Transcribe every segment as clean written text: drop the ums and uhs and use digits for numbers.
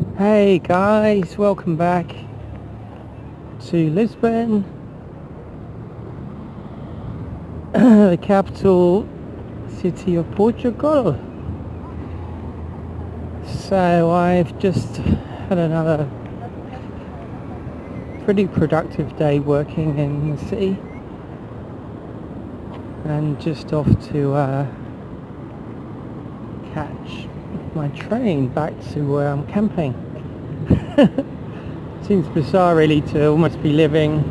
Hey guys, welcome back to Lisbon, the capital city of Portugal. So I've just had another pretty productive day working in the city and just off to catch my train back to where I'm camping. Seems bizarre really to almost be living,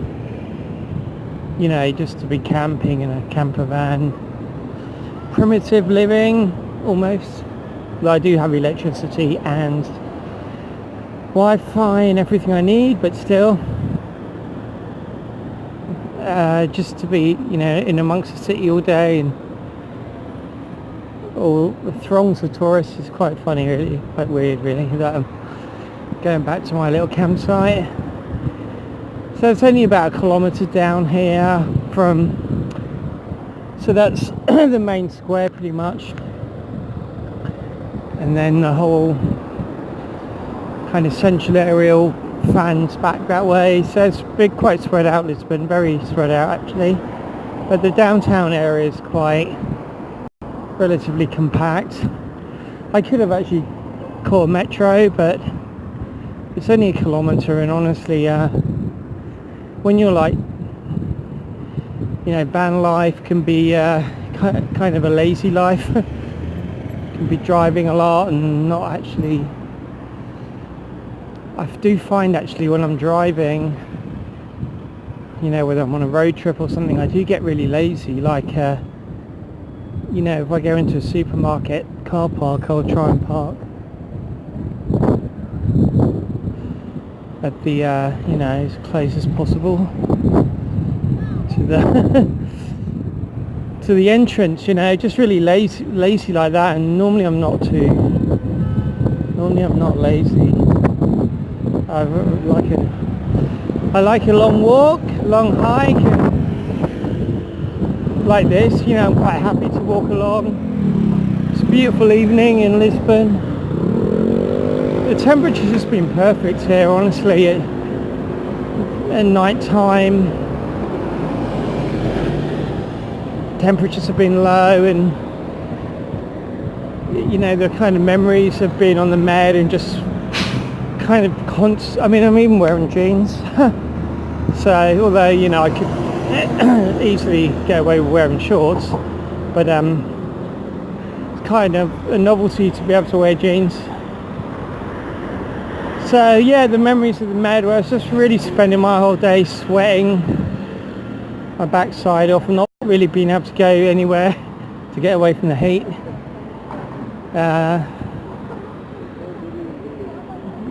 just to be camping in a camper van. Primitive living, almost. Well, I do have electricity and Wi-Fi and everything I need, but still, just to be, in amongst the city all day and all the throngs of tourists is quite funny really, quite weird really, that I'm going back to my little campsite. So it's only about 1 kilometre down here so that's the main square pretty much, and then the whole kind of central area all fans back that way, so it's quite spread out. Lisbon, very spread out actually, but the downtown area is quite relatively compact. I could have actually caught a metro, but it's only 1 kilometre, and honestly when you're like, van life can be kind of a lazy life. Can be driving a lot and not actually, I do find actually when I'm driving, whether I'm on a road trip or something, I do get really lazy. Like if I go into a supermarket car park, I'll try and park at the as close as possible to the to the entrance, just really lazy like that. And normally I'm not lazy. I like a long walk, long hike, and like this, I'm quite happy to walk along. It's a beautiful evening in Lisbon. The temperature's just been perfect here, honestly. At night time, temperatures have been low, and the kind of memories of being on the med and just kind of I'm even wearing jeans. So although I could easily get away with wearing shorts, but it's kind of a novelty to be able to wear jeans. So yeah, the memories of the med where I was just really spending my whole day sweating my backside off and not really being able to go anywhere to get away from the heat.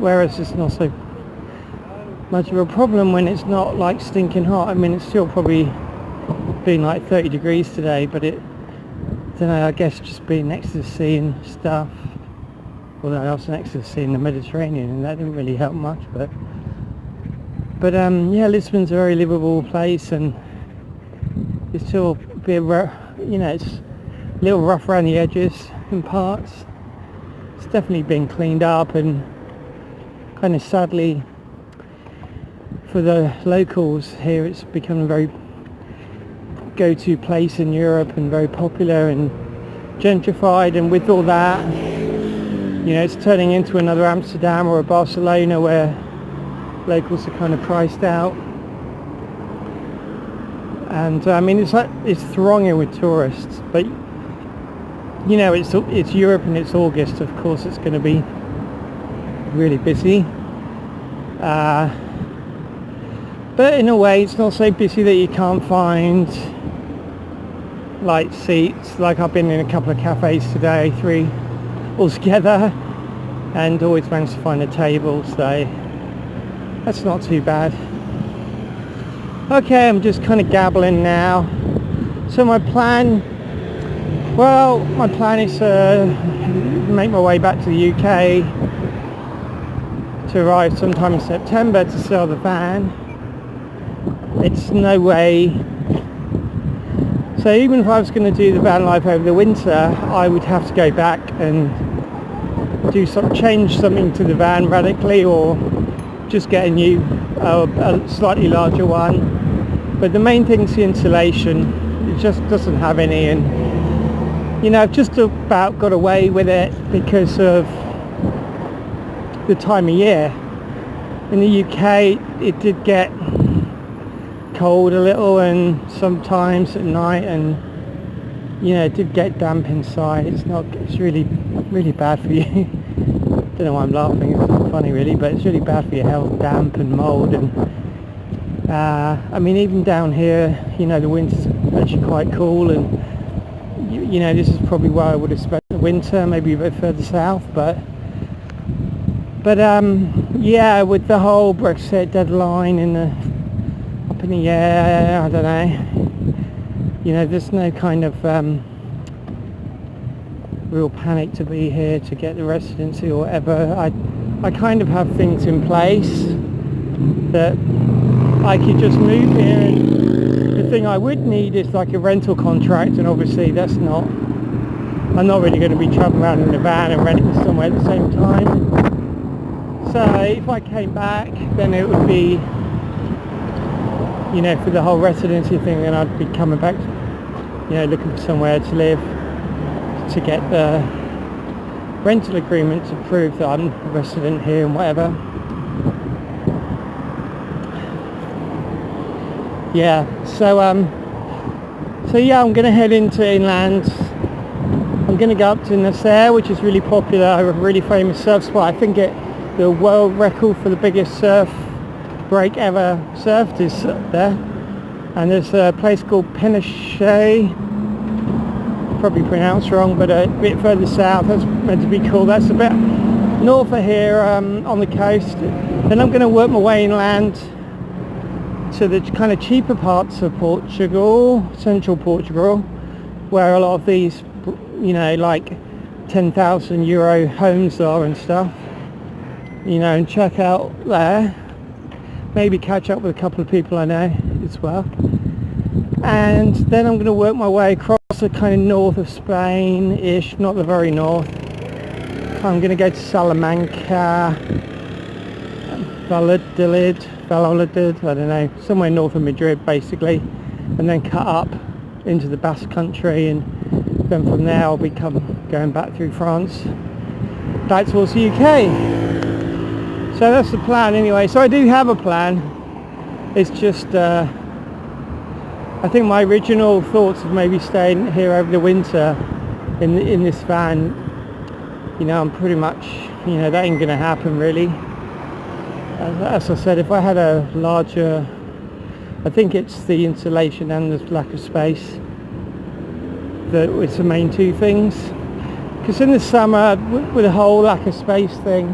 Whereas it's not so much of a problem when it's not like stinking hot. It's still probably been like 30 degrees today, but I don't know, I guess just being next to the sea and stuff. Although I was next to the sea in the Mediterranean, and that didn't really help much. But yeah, Lisbon's a very livable place, and it's still a bit it's a little rough around the edges in parts. It's definitely been cleaned up, and kind of sadly for the locals here, it's become a very go-to place in Europe and very popular and gentrified, and with all that, it's turning into another Amsterdam or a Barcelona where locals are kind of priced out. And it's thronging with tourists, but it's Europe and it's August, of course it's going to be really busy. But in a way it's not so busy that you can't find like seats. Like I've been in a couple of cafes today, 3 altogether, and always managed to find a table, so that's not too bad. Okay, I'm just kind of gabbling now. So my plan is to make my way back to the UK, to arrive sometime in September to sell the van. It's no way. So even if I was going to do the van life over the winter, I would have to go back and do change something to the van radically, or just get a new, a slightly larger one. But the main thing is the insulation. It just doesn't have any, and you know, I've just about got away with it because of the time of year. In the UK it did get cold a little, and sometimes at night, and you know, it did get damp inside. It's really bad for you. Don't know why I'm laughing, it's not funny really, but it's really bad for your health, damp and mould. And I mean, even down here, you know, the winter's actually quite cool, and you know, this is probably where I would have spent the winter, maybe a bit further south, but yeah, with the whole Brexit deadline and up in the air, I don't know, you know, there's no kind of real panic to be here to get the residency or whatever. I kind of have things in place that I could just move here, and the thing I would need is like a rental contract, and obviously I'm not really going to be travelling around in a van and renting somewhere at the same time. So if I came back, then it would be, you know, for the whole residency thing, then I'd be coming back, you know, looking for somewhere to live, to get the rental agreement to prove that I'm a resident here and whatever. Yeah, so yeah, I'm going to head into inland. I'm going to go up to Nasser, which is really popular, a really famous surf spot. I think the world record for the biggest surf break ever surfed is there. And there's a place called Penachet, probably pronounced wrong, but a bit further south. That's meant to be cool. That's a bit north of here, on the coast. Then I'm going to work my way inland to the kind of cheaper parts of Portugal, central Portugal, where a lot of these, you know, like 10,000 euro homes are and stuff, you know, and check out there, maybe catch up with a couple of people I know as well. And then I'm going to work my way across the kind of north of Spain-ish, not the very north. I'm going to go to Salamanca, Valladolid, I don't know, somewhere north of Madrid basically, and then cut up into the Basque country, and then from there I'll be going back through France, back towards the UK. So that's the plan anyway. So I do have a plan. It's just, I think my original thoughts of maybe staying here over the winter in this van, you know, I'm pretty much, you know, that ain't gonna happen really. As I said, if I had a larger, I think it's the insulation and the lack of space that was the main two things. Because in the summer, with the whole lack of space thing,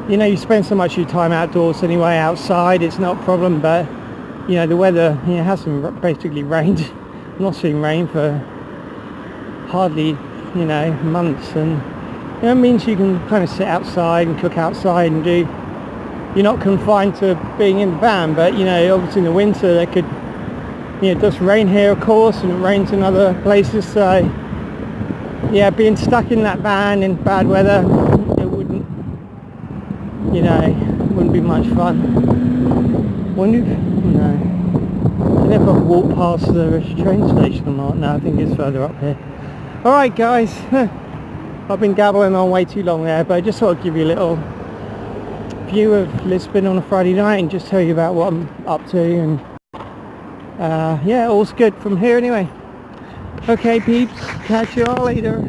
you know, you spend so much of your time outdoors anyway, outside, it's not a problem, but you know, the weather, you know, hasn't basically rained. I'm not seeing rain for hardly, you know, months, and you know, it means you can kind of sit outside and cook outside and do, you're not confined to being in the van. But you know, obviously in the winter there could, you know, it does rain here of course, and it rains in other places, so yeah, being stuck in that van in bad weather, it wouldn't, you know, wouldn't be much fun. Wonder if, no, I don't know if I've walked past the train station or not. No, I think it's further up here. Alright guys, I've been gabbling on way too long there, but I just thought I'd give you a little view of Lisbon on a Friday night and just tell you about what I'm up to, and yeah, all's good from here anyway. Okay peeps, catch you all later.